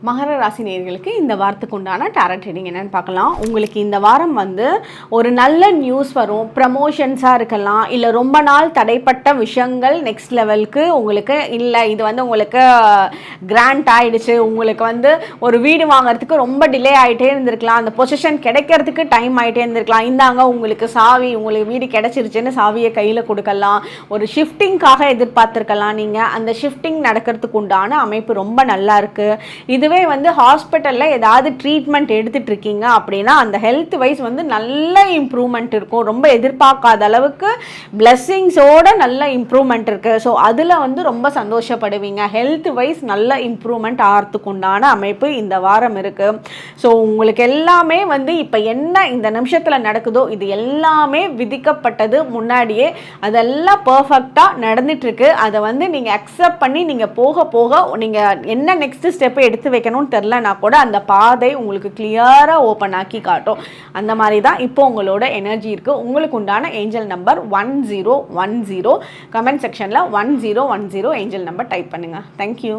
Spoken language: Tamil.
மகர ராசி நேயர்களுக்கு இந்த வாரத்துக்கு உண்டான டாரட் ரீடிங் என்னன்னு பார்க்கலாம். உங்களுக்கு இந்த வாரம் வந்து ஒரு நல்ல நியூஸ் வரும். ப்ரமோஷன்ஸாக இருக்கலாம், இல்லை ரொம்ப நாள் தடைப்பட்ட விஷயங்கள் நெக்ஸ்ட் லெவலுக்கு உங்களுக்கு இல்லை, இது வந்து உங்களுக்கு கிராண்ட் ஆகிடுச்சு, உங்களுக்கு வந்து ஒரு வீடு வாங்குறதுக்கு ரொம்ப டிலே ஆகிட்டே இருந்திருக்கலாம், அந்த பொசிஷன் கிடைக்கிறதுக்கு டைம் ஆகிட்டே இருந்திருக்கலாம், இந்தாங்க உங்களுக்கு சாவி, உங்களுக்கு வீடு கிடைச்சிருச்சுன்னு சாவியை கையில் கொடுக்கலாம். ஒரு ஷிஃப்டிங்காக எதிர்பார்த்துருக்கலாம், நீங்கள் அந்த ஷிஃப்டிங் நடக்கிறதுக்கு உண்டான அமைப்பு ரொம்ப நல்லா இருக்குது. இதுவே வந்து ஹாஸ்பிட்டலில் ஏதாவது ட்ரீட்மெண்ட் எடுத்துகிட்டு இருக்கீங்க அப்படின்னா அந்த ஹெல்த் வைஸ் வந்து நல்ல இம்ப்ரூவ்மெண்ட் இருக்கும். ரொம்ப எதிர்பார்க்காத அளவுக்கு பிளெஸ்ஸிங்ஸோட நல்ல இம்ப்ரூவ்மெண்ட் இருக்குது. ஸோ அதில் வந்து ரொம்ப சந்தோஷப்படுவீங்க. ஹெல்த் வைஸ் நல்ல இம்ப்ரூவ்மெண்ட் ஆகிறதுக்கு உண்டான அமைப்பு இந்த வாரம் இருக்குது. ஸோ உங்களுக்கு எல்லாமே வந்து இப்போ என்ன இந்த நிமிஷத்தில் நடக்குதோ இது எல்லாமே விதிக்கப்பட்டது முன்னாடியே, அதெல்லாம் பர்ஃபெக்டாக நடந்துட்டுருக்கு. அதை வந்து நீங்கள் அக்செப்ட் பண்ணி நீங்கள் போக போக நீங்கள் என்ன நெக்ஸ்ட் ஸ்டெப்பை எடுத்து வைக்கணும்னு தெரிலனா கூட அந்த பாதை உங்களுக்கு கிளியராக ஓப்பன் ஆக்கி காட்டும். அந்த மாதிரி தான் இப்போ உங்களோட எனர்ஜி இருக்குது. உங்களுக்கு உண்டான ஏஞ்சல் நம்பர் 1010. கமெண்ட் செக்ஷனில் 1010 ஏஞ்சல் நம்பர் டைப் பண்ணுங்கள். தேங்க்யூ.